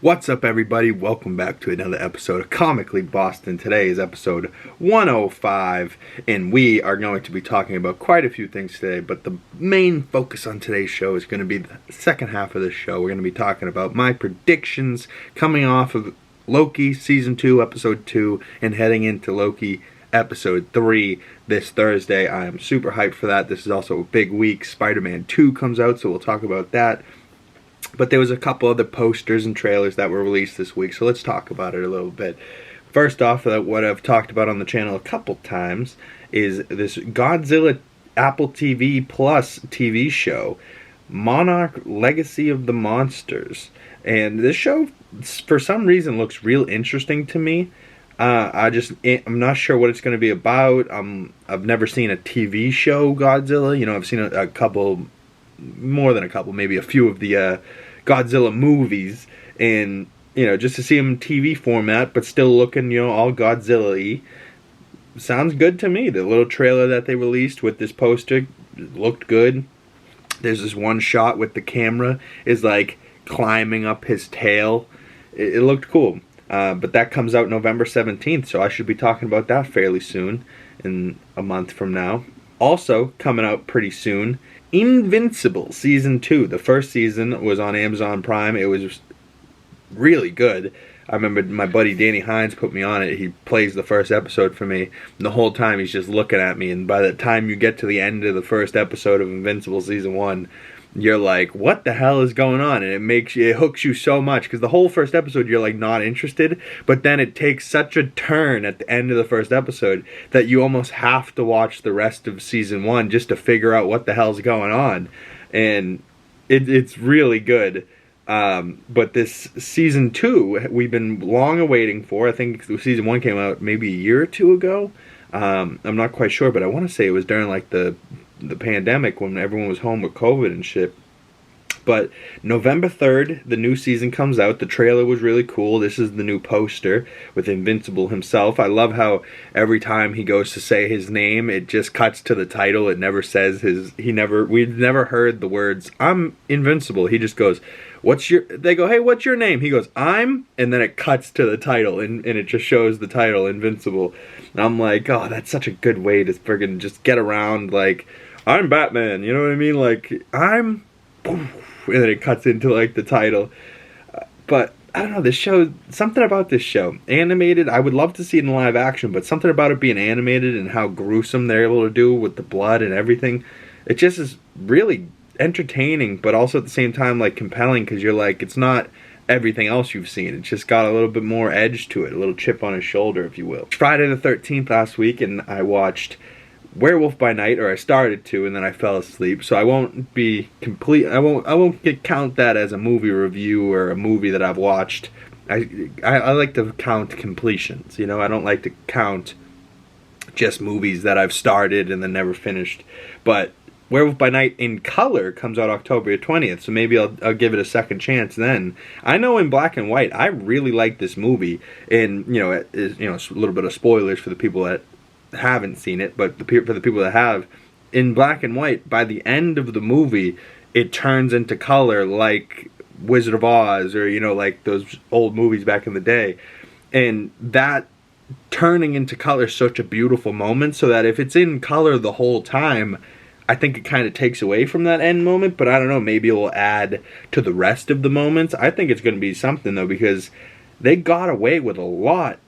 What's up, everybody? Welcome back to another episode of Comically Boston. Today is episode 105, and we are going to be talking about quite a few things today, but the main focus on today's show is going to be the second half of the show. We're going to be talking about my predictions coming off of Loki Season 2, Episode 2, and heading into Loki Episode 3 this Thursday. I am super hyped for that. This is also a big week. Spider-Man 2 comes out, so we'll talk about that. But there was a couple other posters and trailers that were released this week, so let's talk about it a little bit. First off, what I've talked about on the channel a couple times is this Godzilla Apple TV Plus TV show, Monarch Legacy of the Monsters. And this show, for some reason, looks real interesting to me. I'm not sure what it's going to be about. I've never seen a TV show Godzilla. You know, I've seen a couple, more than a couple, maybe a few of the Godzilla movies, and you know, just to see them in TV format but still looking, you know, all Godzilla-y sounds good to me. The little trailer that they released with this poster looked good. There's this one shot with the camera is like climbing up his tail. It looked cool. But that comes out November 17th, so I should be talking about that fairly soon, in a month from now. Also coming out pretty soon, Invincible Season 2. The first season was on Amazon Prime. It was really good. I remember my buddy Danny Hines put me on it. He plays the first episode for me, and the whole time he's just looking at me, and by the time you get to the end of the first episode of Invincible Season 1, you're like, what the hell is going on? And it hooks you so much, because the whole first episode you're like not interested, but then it takes such a turn at the end of the first episode that you almost have to watch the rest of Season 1 just to figure out what the hell's going on. And it's really good. But this Season 2 we've been long awaiting for. I think Season 1 came out maybe a year or two ago. I'm not quite sure, but I want to say it was during like the pandemic when everyone was home with COVID and shit. But November 3rd, the new season comes out. The trailer was really cool. This is the new poster with Invincible himself. I love how every time he goes to say his name, it just cuts to the title. It never says we've never heard the words, I'm Invincible. He just goes, they go, hey, what's your name? He goes, I'm, and then it cuts to the title, and it just shows the title, Invincible. And I'm like, oh, that's such a good way to friggin' just get around, like, I'm Batman, you know what I mean? Like, I'm, and then it cuts into, like, the title. But, I don't know, this show, something about this show, animated, I would love to see it in live action, but something about it being animated and how gruesome they're able to do with the blood and everything, it just is really entertaining, but also at the same time, like, compelling, because you're like, it's not everything else you've seen. It's just got a little bit more edge to it, a little chip on his shoulder, if you will. Friday the 13th last week, and I watched Werewolf by Night, or I started to, and then I fell asleep, so I won't be complete. I won't count that as a movie review or a movie that I've watched. I like to count completions, you know. I don't like to count just movies that I've started and then never finished. But Werewolf by Night in color comes out October 20th, so maybe I'll give it a second chance then. I know in black and white, I really like this movie, and you know, it's a little bit of spoilers for the people that haven't seen it, but for the people that have, in black and white, by the end of the movie, it turns into color like Wizard of Oz, or you know, like those old movies back in the day, and that turning into color is such a beautiful moment, so that if it's in color the whole time, I think it kind of takes away from that end moment, but I don't know, maybe it will add to the rest of the moments. I think it's going to be something, though, because they got away with a lot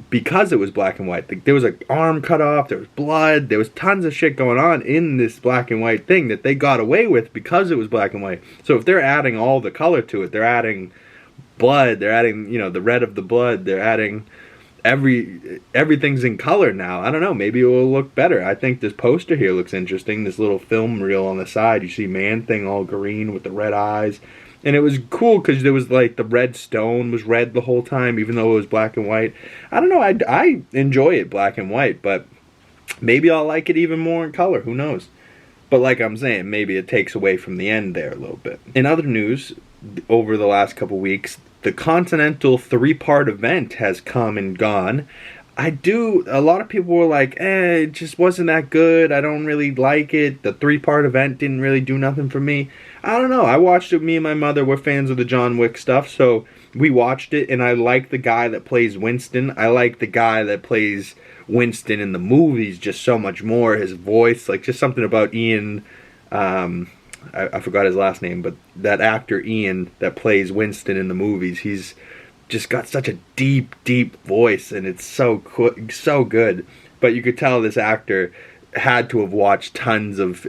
because it was black and white. Like, there was an arm cut off, there was blood, there was tons of shit going on in this black and white thing that they got away with because it was black and white. So if they're adding all the color to it, they're adding blood, they're adding, you know, the red of the blood, they're adding everything's in color now. I don't know, maybe it will look better. I think this poster here looks interesting. This little film reel on the side, you see Man-Thing all green with the red eyes, and it was cool because there was like the red stone was red the whole time, even though it was black and white. I don't know, I enjoy it black and white, but maybe I'll like it even more in color, who knows. But like I'm saying, maybe it takes away from the end there a little bit. In other news, over the last couple weeks, the Continental 3-part event has come and gone. A lot of people were like, it just wasn't that good. I don't really like it. The 3-part event didn't really do nothing for me. I don't know. I watched it. Me and my mother were fans of the John Wick stuff, so we watched it, and I like the guy that plays Winston. I like the guy that plays Winston in the movies just so much more. His voice, like, just something about Ian, I forgot his last name, but that actor Ian that plays Winston in the movies, he's just got such a deep, deep voice, and it's so good. But you could tell this actor had to have watched tons of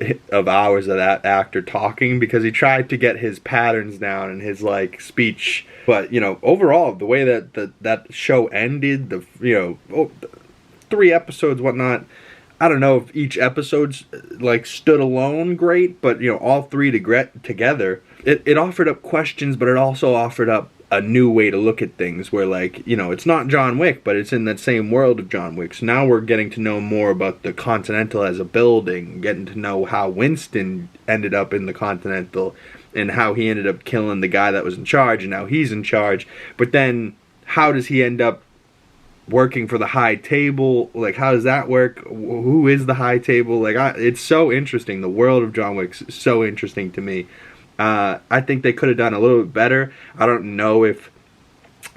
hours of that actor talking, because he tried to get his patterns down and his, like, speech. But, you know, overall, the way that that show ended, the, you know, 3 episodes, whatnot, I don't know if each episode's, like, stood alone great, but, you know, all 3 together, it offered up questions, but it also offered up a new way to look at things, where, like, you know, it's not John Wick, but it's in that same world of John Wick. So now we're getting to know more about the Continental as a building, getting to know how Winston ended up in the Continental, and how he ended up killing the guy that was in charge, and now he's in charge. But then, how does he end up working for the High Table? Like, how does that work? Who is the High Table? Like, it's so interesting. The world of John Wick's so interesting to me. I think they could have done a little bit better. I don't know if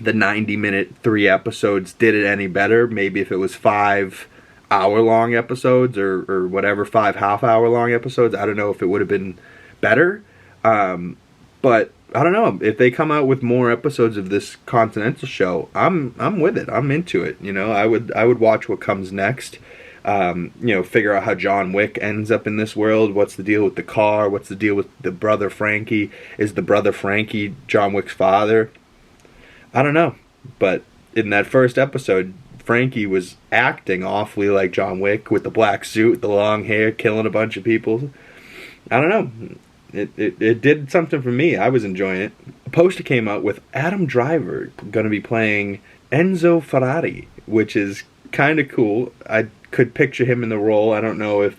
the 90-minute 3 episodes did it any better. Maybe if it was 5 hour-long episodes, or whatever, 5 half-hour-long episodes, I don't know if it would have been better. But I don't know, if they come out with more episodes of this Continental show, I'm with it. I'm into it. You know, I would watch what comes next. You know, figure out how John Wick ends up in this world. What's the deal with the car? What's the deal with the brother Frankie? Is the brother Frankie John Wick's father? I don't know. But in that first episode, Frankie was acting awfully like John Wick, with the black suit, the long hair, killing a bunch of people. I don't know. It did something for me. I was enjoying it. A poster came out with Adam Driver going to be playing Enzo Ferrari, which is kind of cool. I could picture him in the role. I don't know if,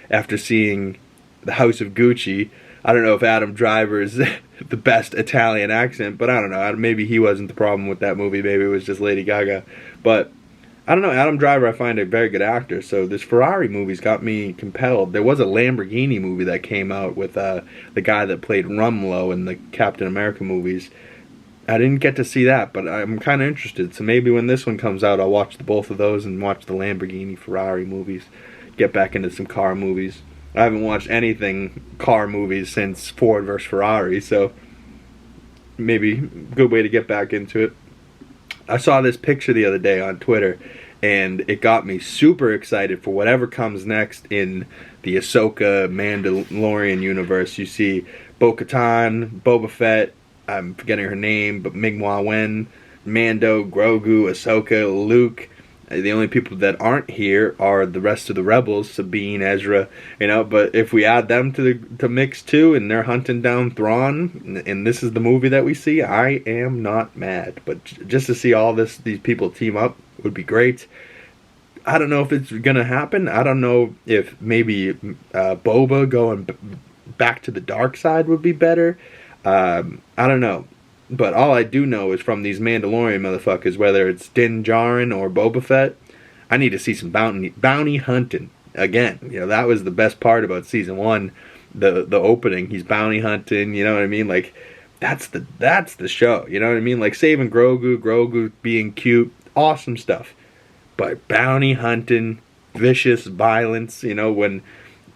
after seeing The House of Gucci, I don't know if Adam Driver is the best Italian accent, but I don't know. Maybe he wasn't the problem with that movie. Maybe it was just Lady Gaga. But I don't know. Adam Driver, I find a very good actor. So this Ferrari movie's got me compelled. There was a Lamborghini movie that came out with the guy that played Rumlow in the Captain America movies. I didn't get to see that, but I'm kind of interested. So maybe when this one comes out, I'll watch both of those and watch the Lamborghini Ferrari movies. Get back into some car movies. I haven't watched anything car movies since Ford vs. Ferrari, so maybe a good way to get back into it. I saw this picture the other day on Twitter, and it got me super excited for whatever comes next in the Ahsoka Mandalorian universe. You see Bo-Katan, Boba Fett, I'm forgetting her name, but Ming-Na Wen, Mando, Grogu, Ahsoka, Luke. The only people that aren't here are the rest of the rebels, Sabine, Ezra, you know. But if we add them to the mix too, and they're hunting down Thrawn, and this is the movie that we see, I am not mad. But just to see all these people team up would be great. I don't know if it's gonna happen. I don't know if maybe Boba going back to the dark side would be better. I don't know. But all I do know is from these Mandalorian motherfuckers, whether it's Din Djarin or Boba Fett, I need to see some bounty hunting again. You know, that was the best part about season 1, the opening. He's bounty hunting, you know what I mean? Like, that's the show, you know what I mean? Like, saving Grogu being cute, awesome stuff. But bounty hunting, vicious violence, you know, when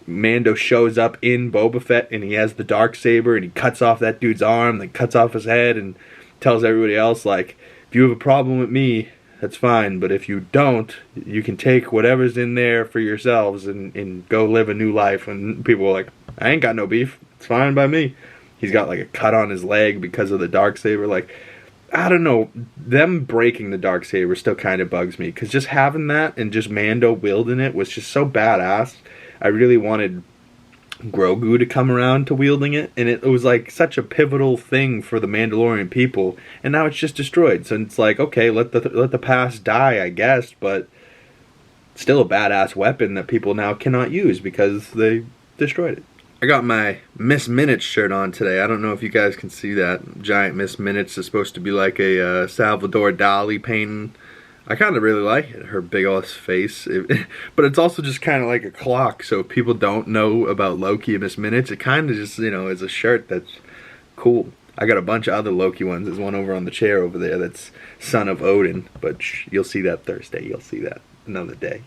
Mando shows up in Boba Fett and he has the Darksaber and he cuts off that dude's arm, then cuts off his head and tells everybody else, like, if you have a problem with me, that's fine, but if you don't, you can take whatever's in there for yourselves and go live a new life. And people are like, I ain't got no beef, it's fine by me. He's got like a cut on his leg because of the Darksaber. Like, I don't know, them breaking the Darksaber still kind of bugs me, because just having that and just Mando wielding it was just so badass. I really wanted Grogu to come around to wielding it, and it was like such a pivotal thing for the Mandalorian people, and now it's just destroyed. So it's like, okay, let the past die, I guess, but still a badass weapon that people now cannot use because they destroyed it. I got my Miss Minutes shirt on today. I don't know if you guys can see that. Giant Miss Minutes is supposed to be like a Salvador Dali painting. I kind of really like it, her big ass face, but it's also just kind of like a clock, so if people don't know about Loki and Miss Minutes, it kind of just, you know, is a shirt that's cool. I got a bunch of other Loki ones. There's one over on the chair over there that's Son of Odin, but you'll see that Thursday. You'll see that another day.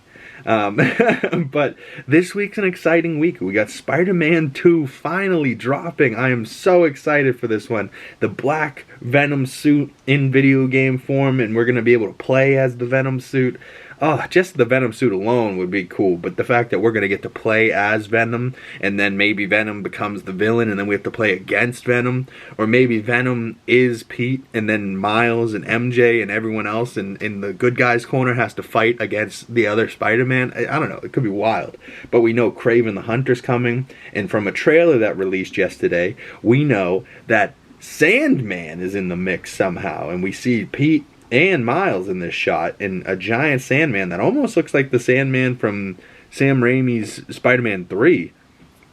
But this week's an exciting week. We got Spider-Man 2 finally dropping. I am so excited for this one. The black Venom suit in video game form, and we're going to be able to play as the Venom suit. Oh, just the Venom suit alone would be cool, but the fact that we're going to get to play as Venom, and then maybe Venom becomes the villain, and then we have to play against Venom, or maybe Venom is Pete, and then Miles and MJ and everyone else in the good guys' corner has to fight against the other Spider-Man. I don't know, it could be wild. But we know Kraven the Hunter's coming, and from a trailer that released yesterday, we know that Sandman is in the mix somehow, and we see Pete and Miles in this shot, and a giant Sandman that almost looks like the Sandman from Sam Raimi's Spider-Man 3.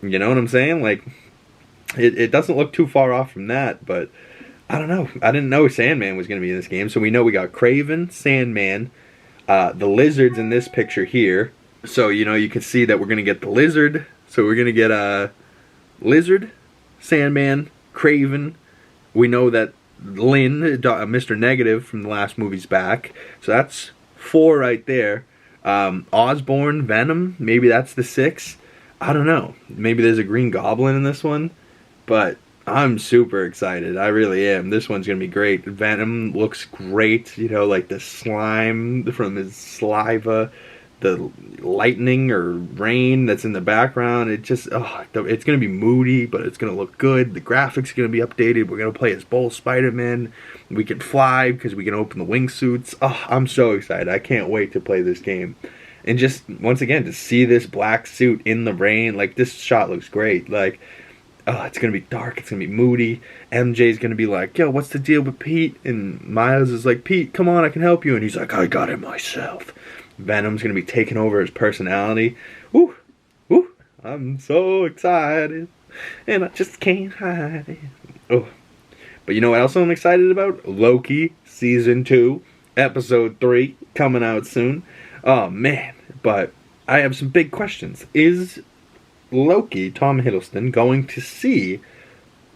You know what I'm saying? Like, it doesn't look too far off from that, but I don't know. I didn't know Sandman was going to be in this game, so we know we got Kraven, Sandman, the Lizard's in this picture here. So, you know, you can see that we're going to get the Lizard. So we're going to get Lizard, Sandman, Kraven. We know that Lynn, Mr. Negative from the last movie's back. So that's 4 right there. Osborn, Venom, maybe that's the 6. I don't know. Maybe there's a Green Goblin in this one. But I'm super excited. I really am. This one's going to be great. Venom looks great. You know, like the slime from his saliva. The lightning or rain that's in the background, it just, it's going to be moody, but it's going to look good. The graphics are going to be updated. We're going to play as both Spider-Man. We can fly because we can open the wingsuits. Oh, I'm so excited. I can't wait to play this game. And just, once again, to see this black suit in the rain, like, this shot looks great. Like, it's going to be dark. It's going to be moody. MJ's going to be like, yo, what's the deal with Pete? And Miles is like, Pete, come on, I can help you. And he's like, I got it myself. Venom's going to be taking over his personality. Woo! Woo! I'm so excited. And I just can't hide it. Oh. But you know what else I'm excited about? Loki Season 2, Episode 3, coming out soon. Oh, man. But I have some big questions. Is Loki, Tom Hiddleston, going to see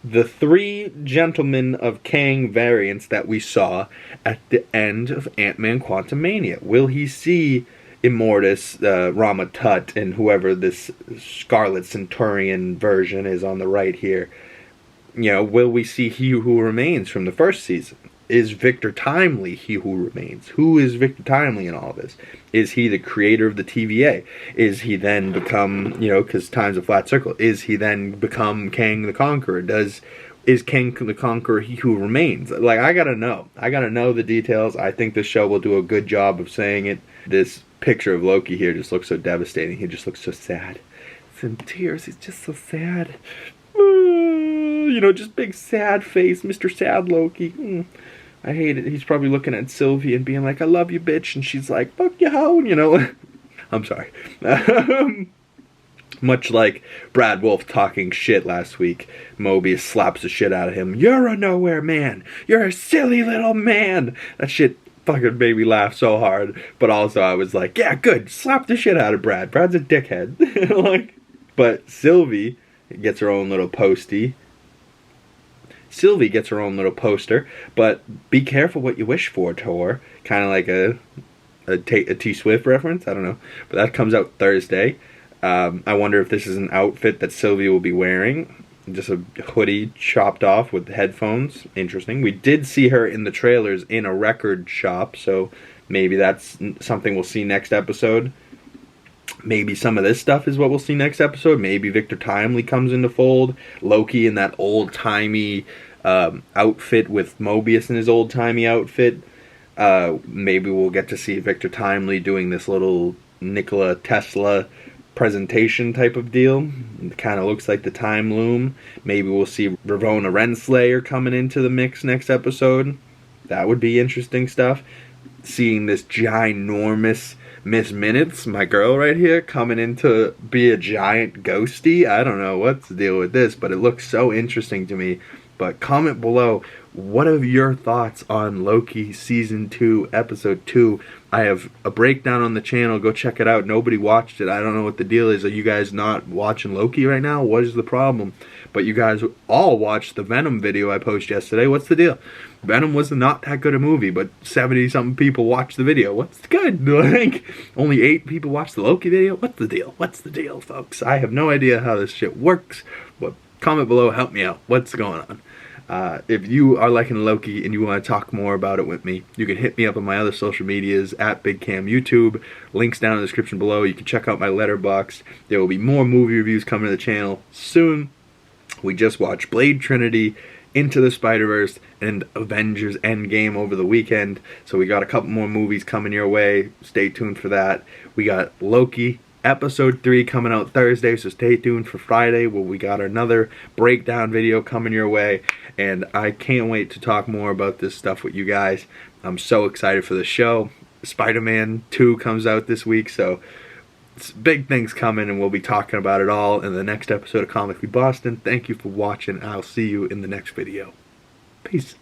the 3 Gentlemen of Kang variants that we saw at the end of Ant-Man Quantumania? Will he see Immortus, Rama Tut, and whoever this Scarlet Centurion version is on the right here? You know, will we see He Who Remains from the first season? Is Victor Timely He Who Remains? Who is Victor Timely in all this? Is he the creator of the TVA? Is he then become, you know, because time's a flat circle, is he then become Kang the Conqueror? Is Kang the Conqueror He Who Remains? Like, I gotta know. I gotta know the details. I think this show will do a good job of saying it. This picture of Loki here just looks so devastating. He just looks so sad. It's in tears. He's just so sad. You know, just big sad face, Mr. Sad Loki. I hate it. He's probably looking at Sylvie and being like, I love you, bitch. And she's like, fuck you, hoe, you know. I'm sorry. Much like Brad Wolf talking shit last week, Mobius slaps the shit out of him. You're a nowhere man. You're a silly little man. That shit fucking made me laugh so hard. But also I was like, yeah, good. Slap the shit out of Brad. Brad's a dickhead. But Sylvie gets her own little postie. Sylvie gets her own little poster, but be careful what you wish for, Tor. Kind of like a T-Swift reference, I don't know. But that comes out Thursday. I wonder if this is an outfit that Sylvie will be wearing. Just a hoodie chopped off with headphones. Interesting. We did see her in the trailers in a record shop, so maybe that's something we'll see next episode. Maybe some of this stuff is what we'll see next episode. Maybe Victor Timely comes into fold. Loki in that old-timey outfit with Mobius in his old-timey outfit. Maybe we'll get to see Victor Timely doing this little Nikola Tesla presentation type of deal. It kind of looks like the Time Loom. Maybe we'll see Ravonna Renslayer coming into the mix next episode. That would be interesting stuff. Seeing this ginormous Miss Minutes, my girl right here, coming in to be a giant ghosty. I don't know what's the deal with this, but it looks so interesting to me. But comment below, what are your thoughts on Loki Season 2, Episode 2? I have a breakdown on the channel. Go check it out. Nobody watched it. I don't know what the deal is. Are you guys not watching Loki right now? What is the problem? But you guys all watched the Venom video I posted yesterday. What's the deal? Venom was not that good a movie, but 70-something people watched the video. What's good? Like, only 8 people watched the Loki video? What's the deal? What's the deal, folks? I have no idea how this shit works, but comment below, help me out. What's going on? If you are liking Loki and you want to talk more about it with me, you can hit me up on my other social medias at BigCam YouTube. Links down in the description below. You can check out my Letterboxd. There will be more movie reviews coming to the channel soon. We just watched Blade Trinity, Into the Spider-Verse, and Avengers Endgame over the weekend. So we got a couple more movies coming your way. Stay tuned for that. We got Loki Episode 3 coming out Thursday, so stay tuned for Friday where we got another breakdown video coming your way. And I can't wait to talk more about this stuff with you guys. I'm so excited for the show. Spider-Man 2 comes out this week, so it's big things coming, and we'll be talking about it all in the next episode of Comically Boston. Thank you for watching. I'll see you in the next video. Peace.